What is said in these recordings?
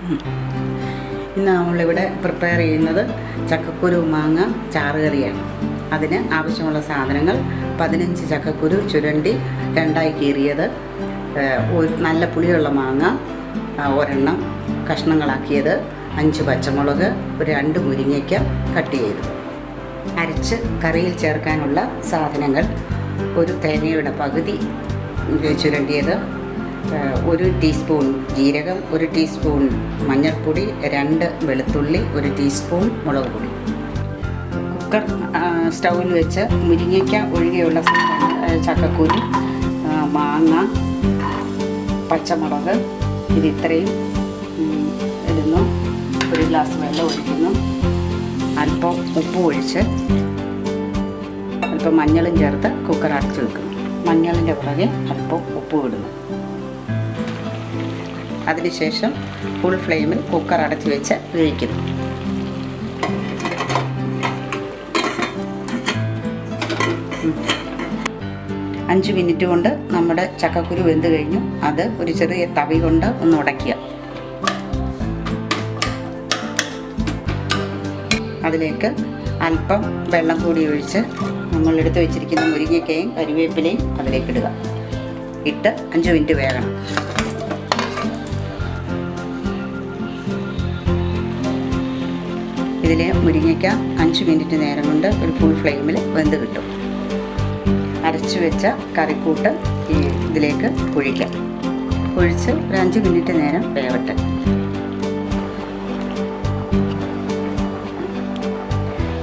ഇന്ന് നമ്മളിവിടെ പ്രിപ്പയർ ചെയ്യുന്നത് ചക്കക്കുരു മാങ്ങ ചാറുകറിയാണ്. അതിന് ആവശ്യമുള്ള സാധനങ്ങൾ: 15 ചക്കക്കുരു ചുരണ്ടി രണ്ടായി കീറിയത്, നല്ല പുളിയുള്ള മാങ്ങ ഒരെണ്ണം കഷ്ണങ്ങളാക്കിയത്, 5 പച്ചമുളക്, ഒരു 2 മുരിങ്ങയ്ക്ക കട്ട് ചെയ്തു. അരച്ച് കറിയിൽ ചേർക്കാനുള്ള സാധനങ്ങൾ: ഒരു തേങ്ങയുടെ പകുതി ചുരണ്ടിയത്, 1 ടീസ്പൂൺ ജീരകം, 1 ടീസ്പൂൺ മഞ്ഞൾപ്പൊടി, 2 വെളുത്തുള്ളി, 1 ടീസ്പൂൺ മുളക് പൊടി. കുക്കർ സ്റ്റൗവിൽ വെച്ച് മുരിങ്ങയ്ക്ക ഒഴികെയുള്ള ചക്കക്കുരു, മാങ്ങ, പച്ചമുളക് ഇത്രയും ഇടുന്നു. 1 ഗ്ലാസ് വെള്ളം ഒഴിക്കുന്നു. അല്പം ഉപ്പ് ഒഴിച്ച് അല്പം മഞ്ഞളും ചേർത്ത് കുക്കർ അടച്ചു വെക്കുന്നു. മഞ്ഞളിൻ്റെ പുറകെ അല്പം ഉപ്പ് ഇടുന്നു. അതിനുശേഷം ഫുൾ ഫ്ലെയിമിൽ കുക്കർ അടച്ചു വെച്ച് വേവിക്കുന്നു. അഞ്ച് മിനിറ്റ് കൊണ്ട് നമ്മുടെ ചക്കക്കുരു വെന്ത് കഴിഞ്ഞു. അത് ഒരു ചെറിയ തവി കൊണ്ട് ഒന്ന് ഉടയ്ക്കുക. അതിലേക്ക് അല്പം വെള്ളം കൂടി ഒഴിച്ച് നമ്മൾ എടുത്ത് വെച്ചിരിക്കുന്ന മുരിങ്ങയ്ക്കയും കരിവേപ്പിലയും അതിലേക്ക് ഇടുക. ഇട്ട് 5 മിനിറ്റ് വേകണം. ഇതിൽ മുരിങ്ങയ്ക്ക 5 മിനിറ്റ് നേരം കൊണ്ട് ഒരു ഫുൾ ഫ്ലെയിമിൽ വെന്ത് കിട്ടും. അരച്ചു വെച്ച കറിക്കൂട്ട് ഇതിലേക്ക് ഒഴിക്കാം. ഒഴിച്ച് ഒരു 5 മിനിറ്റ് നേരം വേവട്ടെ.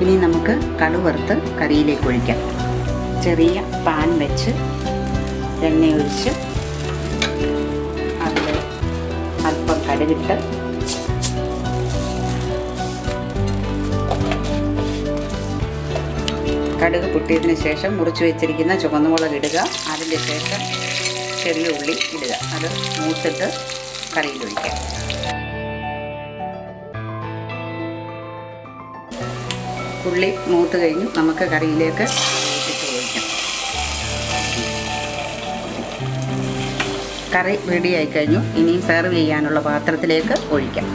ഇനി നമുക്ക് കടുക് വറുത്ത് കറിയിലേക്ക് ഒഴിക്കാം. ചെറിയ പാൻ വെച്ച് എണ്ണ ഒഴിച്ച് അതിൽ അല്പം കടുകിട്ട് കടുക് പൊട്ടിയതിന് ശേഷം മുറിച്ച് വെച്ചിരിക്കുന്ന ചുവന്നുമുളക് ഇടുക. അതിൻ്റെ ശേഷം ചെറിയ ഉള്ളി ഇടുക. അത് മൂത്തിട്ട് കറിയിൽ ഒഴിക്കാം. ഉള്ളി മൂത്ത് കഴിഞ്ഞു. നമുക്ക് കറിയിലേക്ക് ഇട്ട് ഒഴിക്കാം. കറി റെഡിയായി കഴിഞ്ഞു. ഇനിയും സെർവ് ചെയ്യാനുള്ള പാത്രത്തിലേക്ക് ഒഴിക്കാം.